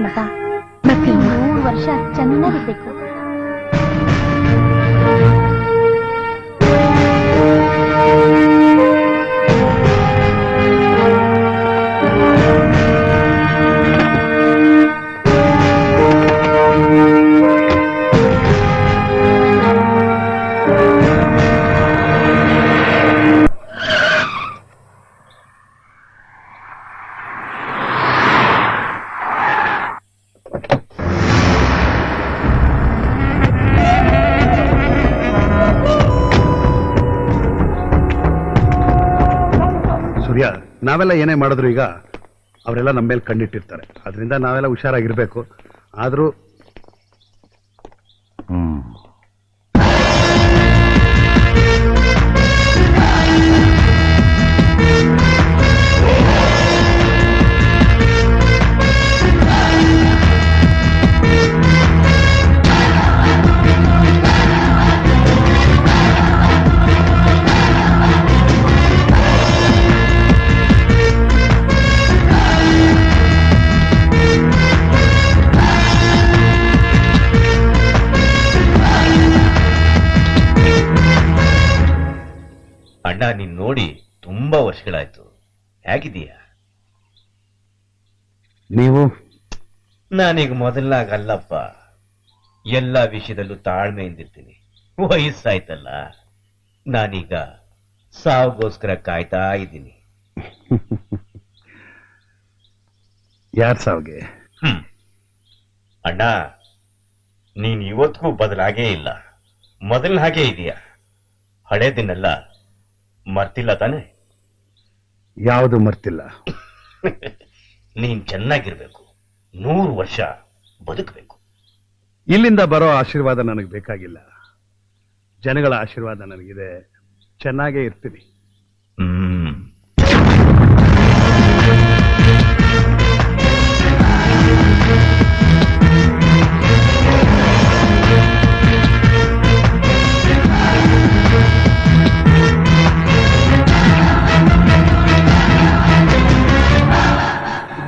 ಕಣಪ್ಪ. 3 ವರ್ಷ ಚೆನ್ನಾಗಿರ್ಬೇಕು. ನಾವೆಲ್ಲ ಏನೇ ಮಾಡಿದ್ರು ಈಗ ಅವರೆಲ್ಲ ನಮ್ಮ ಮೇಲೆ ಕಣ್ಣಿಟ್ಟಿರ್ತಾರೆ. ಅದರಿಂದ ನಾವೆಲ್ಲ ಹುಷಾರಾಗಿರ್ಬೇಕು. ಆದ್ರೂ ಅಣ್ಣ, ನೀನ್ ನೋಡಿ ತುಂಬಾ ವರ್ಷಗಳಾಯ್ತು. ಹೇಗಿದೀಯಾ? ನೀವು? ನಾನೀಗ ಮೊದಲಾಗಲ್ಲಪ್ಪ. ಎಲ್ಲ ವಿಷಯದಲ್ಲೂ ತಾಳ್ಮೆಯಿಂದಿರ್ತೀನಿ. ವಯಸ್ಸಾಯ್ತಲ್ಲ, ನಾನೀಗ ಸಾವುಗೋಸ್ಕರ ಕಾಯ್ತಾ ಇದ್ದೀನಿ. ಯಾರ್ ಸಾವ್ಗೆ? ಅಣ್ಣ, ನೀನ್ ಇವತ್ತಿಗೂ ಬದಲಾಗೇ ಇಲ್ಲ. ಮೊದಲ ಹಾಗೆ ಇದೆಯಾ? ಹಳೇದಿನೆಲ್ಲ ಮರ್ತಿಲ್ಲ ತಾನೆ? ಯಾವುದು ಮರ್ತಿಲ್ಲ. ನೀನ್ ಚೆನ್ನಾಗಿರ್ಬೇಕು, 100 ವರ್ಷ ಬದುಕಬೇಕು. ಇಲ್ಲಿಂದ ಬರೋ ಆಶೀರ್ವಾದ ನನಗೆ ಬೇಕಾಗಿಲ್ಲ. ಜನಗಳ ಆಶೀರ್ವಾದ ನನಗಿದೆ. ಚೆನ್ನಾಗೇ ಇರ್ತೀನಿ.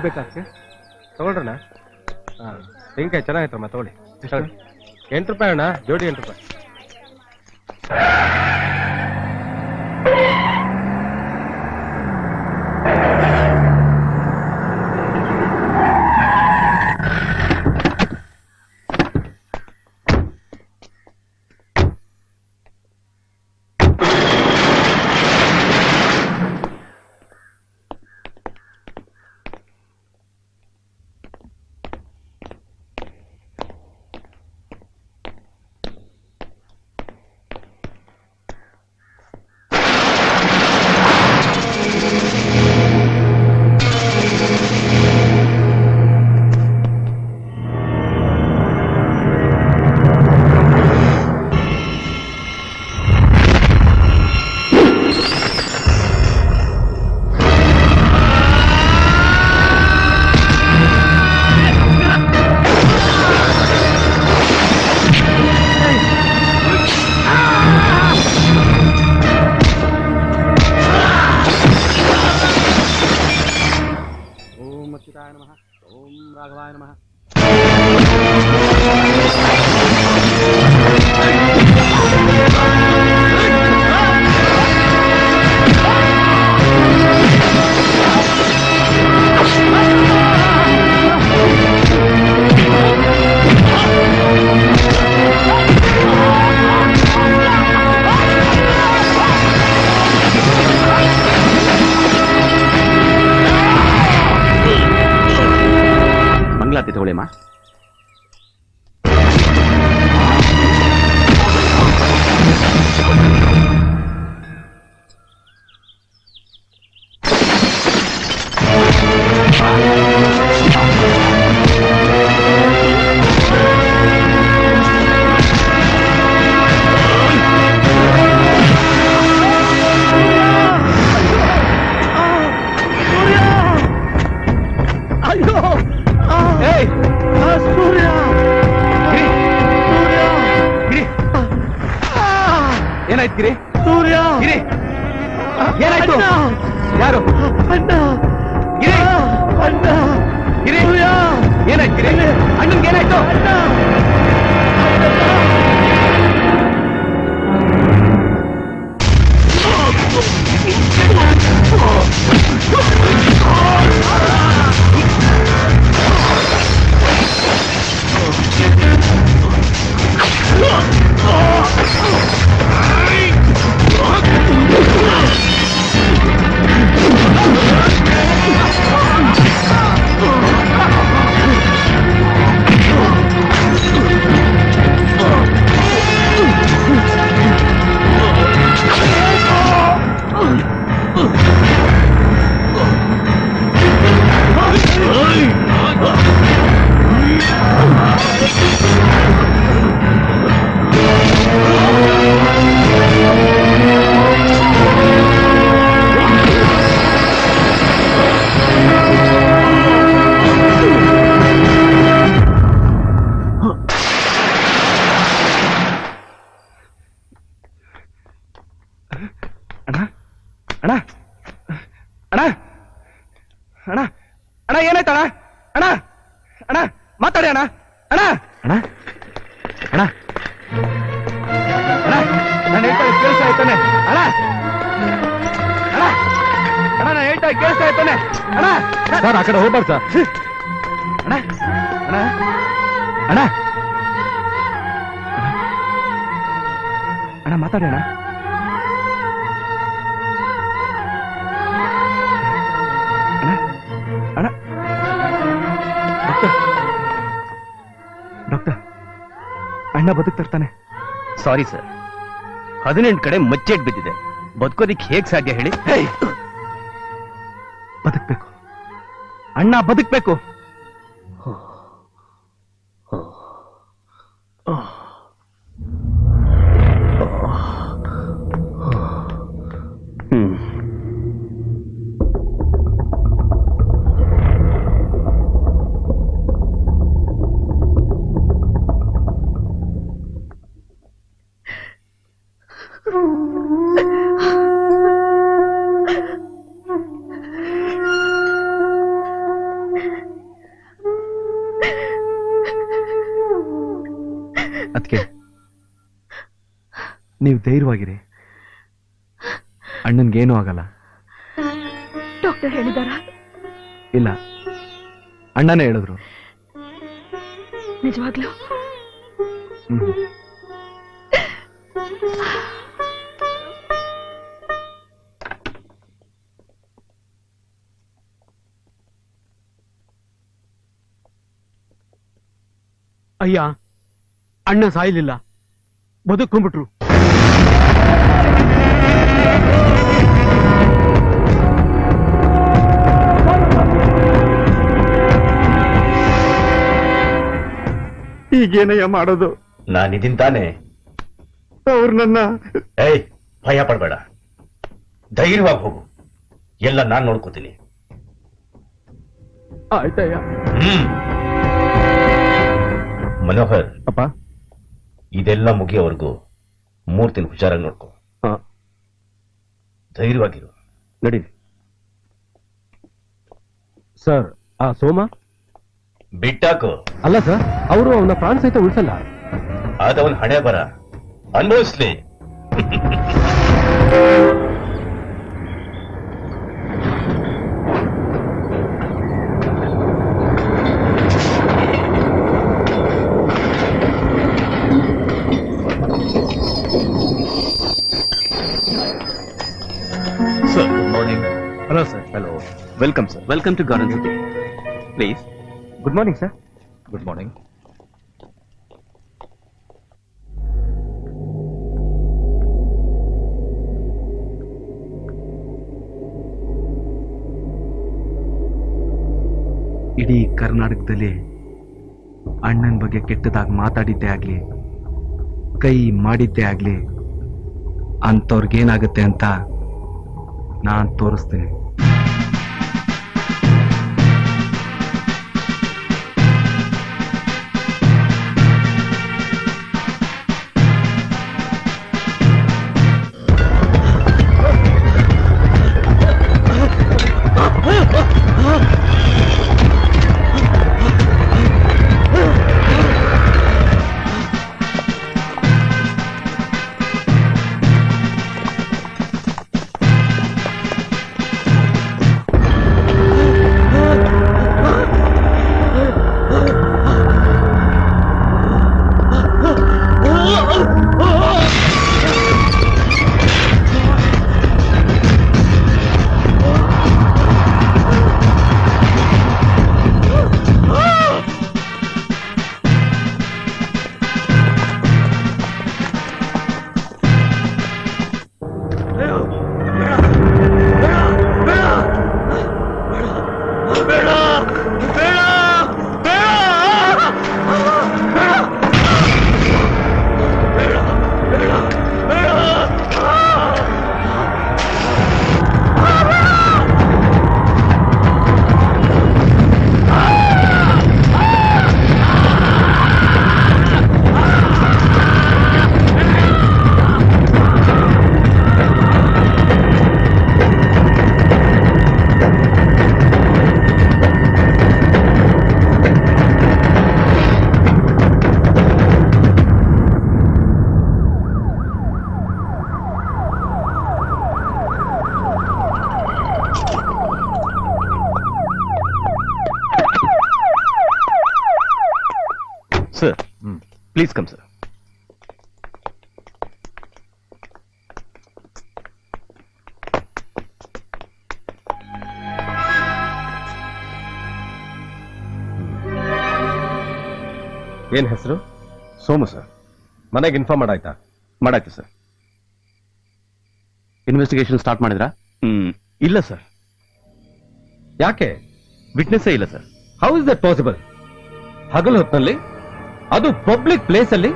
ಬೇಕಾಗ್ತದೆ ತಗೊಳ್ರಣ್ಣ. ತೆಂಗಿನಕಾಯಿ ಚೆನ್ನಾಗೈತಮ್ಮ, ತಗೊಳ್ಳಿ. 8 ರೂಪಾಯಿ ಅಣ್ಣ, ಜೋಡಿ 8 ರೂಪಾಯಿ. ತಗೊಳ್ಳಿಮ್ಮ. ಏನಾಯ್ತು ಗಿರಿ? ಸೂರ್ಯ ಗಿರಿ, ಏನಾಯ್ತು? ಯಾರು? ಅಣ್ಣ ಗಿರಿ, ಅಣ್ಣ ಏನಾಯ್ತು ಅಣ್ಣನ್ಗೆ ಏನಾಯ್ತು? ಅಣ್ಣ ಏನಾಯ್ತು ಅಣ್ಣ? ಅಣ್ಣ ಅಣ್ಣ ಮಾತಾಡಿ ಅಣ್ಣ. ಅಣ್ಣ ಅಣ್ಣ ಅಣ್ಣ ಅಣ್ಣ ನಾನು ಹೇಳ್ತಾ ಕೇಳಿಸ್ತಾ ಇದ್ದಾನೆ. ಅಣ್ಣ ಅಣ್ಣ ಅಣ್ಣ ನಾನು ಹೇಳ್ತಾ ಕೇಳಿಸ್ತಾ ಇದ್ದಾನೆ. ಅಣ್ಣ ಸರ್ ಆ ಕಡೆ ಹೋಗ್ಬಾರ್ದು ಸರ್. ಅಣ್ಣ ಅಣ್ಣ ಅಣ್ಣ ಅಣ್ಣ ಮಾತಾಡಿ ಅಣ್ಣ. ಅಣ್ಣ ಡಾಕ್ಟರ್ ಅಣ್ಣ ಬದುಕ್ತಿರ್ತಾನೆ. ಸಾರಿ ಸರ್, 18 ಕಡೆ ಮಚ್ಚೆಟ್ ಬಿದ್ದಿದೆ. ಬದುಕೋದಿಕ್ ಹೇಗ್ ಸಾಧ್ಯ ಹೇಳಿ? ಬದುಕ್ಬೇಕು ಅಣ್ಣ, ಬದುಕ್ಬೇಕು. ಅದಕ್ಕೆ ನೀವು ಧೈರ್ಯವಾಗಿರಿ, ಅಣ್ಣನ್ಗೇನೂ ಆಗಲ್ಲ. ಡಾಕ್ಟರ್ ಹೇಳಿದಾರ? ಇಲ್ಲ, ಅಣ್ಣನೇ ಹೇಳಿದ್ರು. ನಿಜವಾಗ್ಲೂ? ಅಯ್ಯ, ಅಣ್ಣ ಸಾಯಲಿಲ್ಲ, ಬದುಕೊಂಡ್ಬಿಟ್ರು. ಈಗೇನಯ್ಯ ಮಾಡೋದು? ನಾನಿದ್ದೀನಿ ತಾನೆ. ಅವ್ರು ನನ್ನ ಏಯ್, ಭಯ ಪಡ್ಬೇಡ, ಧೈರ್ಯವಾಗಿ ಹೋಗು, ಎಲ್ಲ ನಾನ್ ನೋಡ್ಕೋತೀನಿ. ಆಯ್ತಯ್ಯ. ಮನೋಹರ್ ಅಪ್ಪ, ಇದೆಲ್ಲ ಮುಗಿಯೋವರೆಗೂ 3 ದಿನ ಹುಷಾರಾಗಿ ನೋಡ್ಕೋ. ಧೈರ್ಯವಾಗಿರು. ನಡೀರಿ ಸರ್. ಆ ಸೋಮ ಬಿಟ್ಟಾಕು. ಅಲ್ಲ ಸರ್, ಅವರು ಅವನ ಪ್ರಾಣ ಸಹಿತ ಉಳಿಸಲ್ಲ. ಆದವನ್ ಹಣೆ ಬರ ಅನುಭವಿಸ್ಲಿ. Sir, good morning. Hello sir. Hello, welcome sir. Welcome to garden city. Please. Good morning sir. Good morning. ಇಡೀ ಕರ್ನಾಟಕದಲ್ಲಿ ಅಣ್ಣನ ಬಗ್ಗೆ ಕೆಟ್ಟದಾಗಿ ಮಾತಾಡಿದ್ದೇ ಆಗ್ಲಿ, ಕೈ ಮಾಡಿದ್ದೇ ಆಗ್ಲಿ, ಅಂಥವ್ರಿಗೇನಾಗುತ್ತೆ ಅಂತ ನಾನ್ ತೋರಿಸ್ತೀನಿ. Please come sir. ಏನ್ ಹೆಸರು? ಸೋಮು ಸರ್. ಮನೆಗೆ ಇನ್ಫಾರ್ಮ್ ಮಾಡಾಯ್ತಾ? ಮಾಡಾಯ್ತು ಸರ್. ಇನ್ವೆಸ್ಟಿಗೇಷನ್ ಸ್ಟಾರ್ಟ್ ಮಾಡಿದ್ರಾ? ಇಲ್ಲ ಸರ್. ಯಾಕೆ? ವಿಟ್ನೆಸ್ಸೇ ಇಲ್ಲ sir. How is that possible? ಹಗಲು ಹೊತ್ತಿನಲ್ಲಿ, ಅದು ಪಬ್ಲಿಕ್ ಪ್ಲೇಸ್ ಅಲ್ಲಿ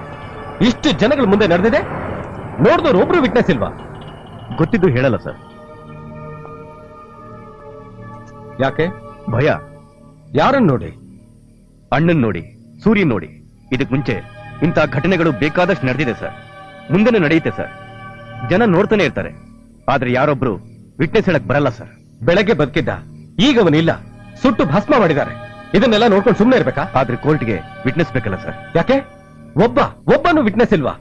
ಇಷ್ಟು ಜನಗಳ ಮುಂದೆ ನಡೆದಿದೆ, ನೋಡಿದವ್ರು ಒಬ್ರು ವಿಟ್ನೆಸ್ ಇಲ್ವಾ? ಗೊತ್ತಿದ್ದು ಹೇಳಲ್ಲ ಸರ್. ಯಾಕೆ? ಭಯ. ಯಾರನ್ನು ನೋಡಿ? ಅಣ್ಣನ್ ನೋಡಿ, ಸೂರ್ಯನ್ ನೋಡಿ. ಇದಕ್ ಮುಂಚೆ ಇಂತಹ ಘಟನೆಗಳು ಬೇಕಾದಷ್ಟು ನಡೆದಿದೆ ಸರ್. ಮುಂದೆನೂ ನಡೆಯುತ್ತೆ ಸರ್. ಜನ ನೋಡ್ತಾನೆ ಇರ್ತಾರೆ, ಆದ್ರೆ ಯಾರೊಬ್ರು ವಿಟ್ನೆಸ್ ಹೇಳಕ್ ಬರಲ್ಲ ಸರ್. ಬೆಳಗ್ಗೆ ಬದುಕಿದ್ದ, ಈಗ ಅವನಿಲ್ಲ, ಸುಟ್ಟು ಭಸ್ಮ ಮಾಡಿದ್ದಾರೆ. ಇದನ್ನೆಲ್ಲ ನೋಡ್ಕೊಂಡು ಸುಮ್ಮನೆ ಇರ್ಬೇಕಾ? ಆದ್ರೆ ಕೋರ್ಟ್ಗೆ ವಿಟ್ನೆಸ್ ಬೇಕಲ್ಲ ಸರ್. ಯಾಕೆ? ಒಬ್ಬನು ವಿಟ್ನೆಸ್ ಇಲ್ವಾ?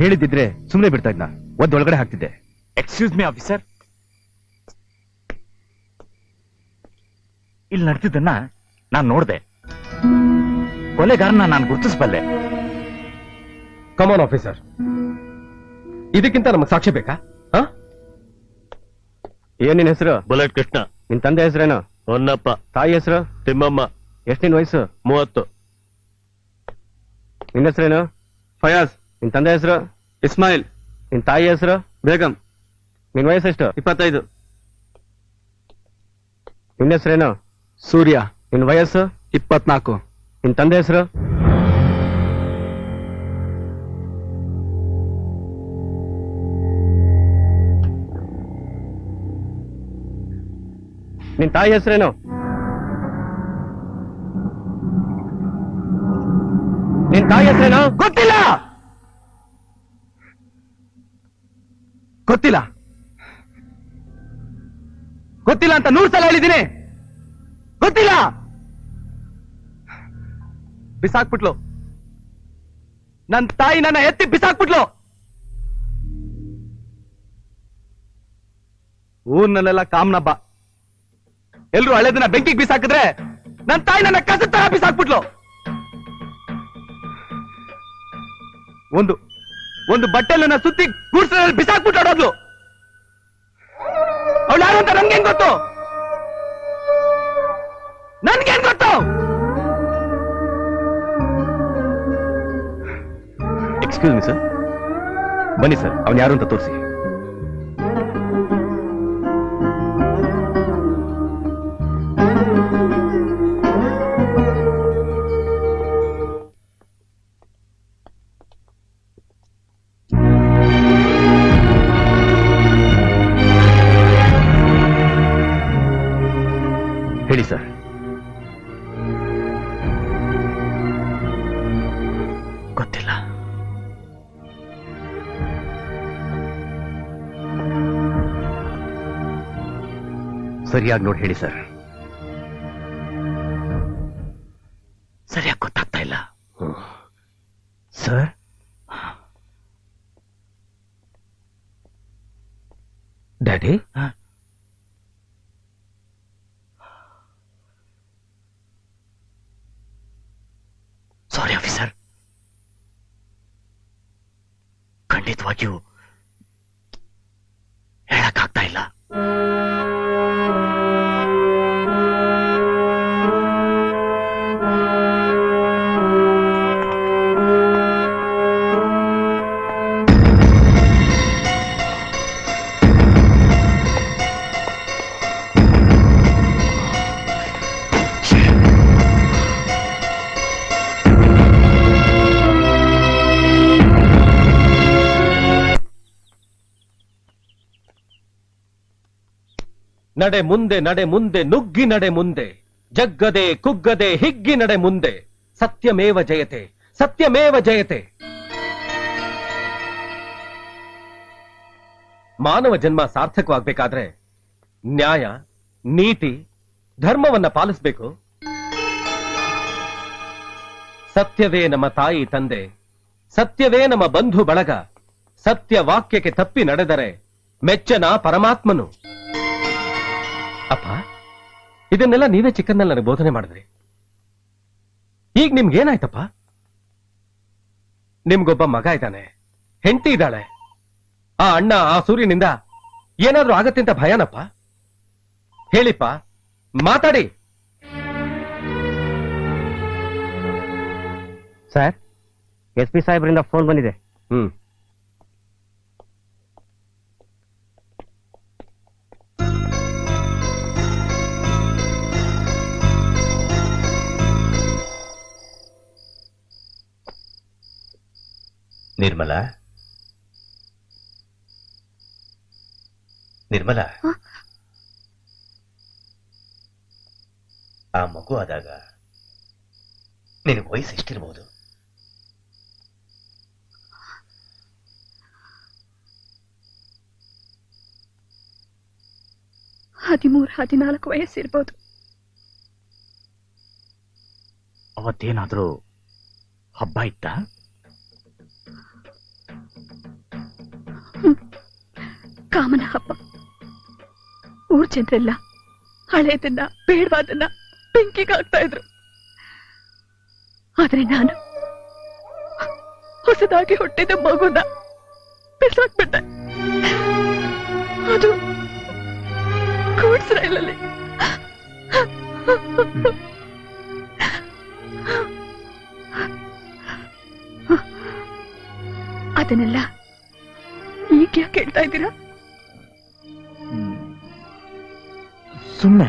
ಹೇಳಿದ್ದಿದ್ರೆ ಸುಮ್ಮನೆ ಬಿಡ್ತಾ ಇದ್ನ, ಒಳಗಡೆ ಹಾಕ್ತಿದ್ದೆ. ಎಕ್ಸ್ಕ್ಯೂಸ್ ಮಿ ಆಫೀಸರ್, ಇಲ್ಲಿ ನಡೆದಿದ್ದನ್ನ ನಾನು ನೋಡ್ದೆ. ಕೊಲೆಗಾರನ ನಾನು ಗುರುತಿಸಬಲ್ಲೆ. ಕಮಾನ್ ಆಫೀಸರ್, ಇದಕ್ಕಿಂತ ನಮಗೆ ಸಾಕ್ಷಿ ಬೇಕಾ? ಏನ್ ನಿನ್ ಹೆಸರು? ಬುಲೆಟ್ ಕೃಷ್ಣ. ನಿನ್ ತಂದೆ ಹೆಸರೇನು? ಹೊನ್ನಪ್ಪ. ತಾಯಿ ಹೆಸರು? ತಿಮ್ಮಮ್ಮ. ಎಷ್ಟು ನಿನ್ ವಯಸ್ಸು? 30. ನಿನ್ನ ಹೆಸರೇನು? ಫಯಾಜ್. ನಿನ್ ತಂದೆ ಹೆಸರು? ಇಸ್ಮಾಯಿಲ್. ನಿನ್ ತಾಯಿ ಹೆಸರು? ಬೇಗಂ. ನಿನ್ ವಯಸ್ಸೆಷ್ಟು? 25. ನಿನ್ನ ಹೆಸರೇನು? ಸೂರ್ಯ. ನಿನ್ ವಯಸ್ಸು? 24. ನಿನ್ ತಂದೆ ಹೆಸರು? ನಿನ್ ತಾಯಿ ಹೆಸರೇನು? ನಿನ್ ತಾಯಿ ಹೆಸರೇನು? ಗೊತ್ತಿಲ್ಲ. ಗೊತ್ತಿಲ್ಲ ಗೊತ್ತಿಲ್ಲ ಅಂತ 100 ಸಲ ಹೇಳಿದ್ದೀನಿ. ಗೊತ್ತಿಲ್ಲ. ಬಿಸಾಕ್ಬಿಟ್ಲು ನನ್ ತಾಯಿ, ನನ್ನ ಎತ್ತಿ ಬಿಸಾಕ್ಬಿಟ್ಲು. ಊರ್ನಲ್ಲೆಲ್ಲ ಕಾಮನಬ್ಬ, ಎಲ್ರು ಹಳೆದನ್ನ ಬೆಂಕಿಗೆ ಬಿಸಾಕಿದ್ರೆ ನನ್ ತಾಯಿ ನನ್ನ ಕಸದ ತರ ಬಿಸಾಕ್ಬಿಟ್ಲು. ಒಂದು ಬಟ್ಟೆಲ್ಲ ಸುತ್ತಿ ಗೂಡ್ಸಲ್ಲಿ ಬಿಸಾಕ್ಬಿಟ್ಟು ಆಡೋದ್ಲು. ಅವಳು ಯಾರು ಅಂತ ನನ್ಗೇನ್ ಗೊತ್ತು? ನನ್ಗೇನ್ ಗೊತ್ತು? ಎಕ್ಸ್ಕ್ಯೂಸ್ ಮಿ ಸರ್, ಬನ್ನಿ ಸರ್, ಅವನು ಯಾರು ಅಂತ ತೋರಿಸಿ. ಹೇಳಿ ಸರ್. ಗೊತ್ತಿಲ್ಲ. ಸರಿಯಾಗಿ ನೋಡಿ ಹೇಳಿ ಸರ್. ಸರಿಯಾಗಿ ಗೊತ್ತಾಗ್ತಾ ಇಲ್ಲ ಸರ್. ಡ್ಯಾಡಿ, ಸಾರಿ ಆಫೀಸರ್, ಖಂಡಿತವಾಗಿಯೂ ಹೇಳಕ್ಕಾಗ್ತಾ ಇಲ್ಲ. ನಡೆ ಮುಂದೆ, ನಡೆ ಮುಂದೆ, ನುಗ್ಗಿ ನಡೆ ಮುಂದೆ, ಜಗ್ಗದೆ ಕುಗ್ಗದೆ ಹಿಗ್ಗಿ ನಡೆ ಮುಂದೆ, ಸತ್ಯಮೇವ ಜಯತೆ, ಸತ್ಯಮೇವ ಜಯತೆ. ಮಾನವ ಜನ್ಮ ಸಾರ್ಥಕವಾಗಬೇಕಾದ್ರೆ ನ್ಯಾಯ, ನೀತಿ, ಧರ್ಮವನ್ನ ಪಾಲಿಸಬೇಕು. ಸತ್ಯವೇ ನಮ್ಮ ತಾಯಿ ತಂದೆ, ಸತ್ಯವೇ ನಮ್ಮ ಬಂಧು ಬಳಗ, ಸತ್ಯ ವಾಕ್ಯಕ್ಕೆ ತಪ್ಪಿ ನಡೆದರೆ ಮೆಚ್ಚನ ಪರಮಾತ್ಮನು. ಅಪ್ಪ, ಇದನ್ನೆಲ್ಲ ನೀವೇ ಚಿಕ್ಕನ್ನಲ್ಲಿ ನನಗೆ ಬೋಧನೆ ಮಾಡಿದ್ರಿ. ಈಗ ನಿಮ್ಗೇನಾಯ್ತಪ್ಪ? ನಿಮ್ಗೊಬ್ಬ ಮಗ ಇದ್ದಾನೆ, ಹೆಂಡತಿ ಇದ್ದಾಳೆ. ಆ ಅಣ್ಣ ಆ ಸೂರ್ಯನಿಂದ ಏನಾದ್ರೂ ಆಗತ್ತೆ ಅಂತ ಭಯನಪ್ಪ? ಹೇಳಿಪ್ಪ, ಮಾತಾಡಿ. ಸರ್, SP ಸಾಹೇಬರಿಂದ ಫೋನ್ ಬಂದಿದೆ. ನಿರ್ಮಲಾ, ನಿರ್ಮಲಾ, ಆ ಮಗು ಆದಾಗ ನಿನಗೆ ವಯಸ್ಸು ಎಷ್ಟಿರ್ಬೋದು? ಹದಿಮೂರು 14 ವಯಸ್ಸಿರ್ಬೋದು. ಅವತ್ತೇನಾದ್ರೂ ಹಬ್ಬ ಇತ್ತ? ಕಾಮನ ಹಬ್ಬ. ಊರ್ ಜನರೆಲ್ಲ ಹಳೇದನ್ನ ಬೇಡವಾದನ್ನ ಬೆಂಕಿಗೆ ಹಾಕ್ತಾ ಇದ್ರು. ಆದ್ರೆ ನಾನು ಹೊಸದಾಗಿ ಹುಟ್ಟಿದ ಮಗುನ ಬಿಸಾಕ್ಬಿಟ್ಟೆ. ಅದು ಗೂಡ್ಸ್ ರೈಲಲ್ಲಿ. ಅದನ್ನೆಲ್ಲ ಈಗ ಯಾಕೆ ಹೇಳ್ತಾ ಇದ್ದೀರಾ? ಸುಮ್ಮನೆ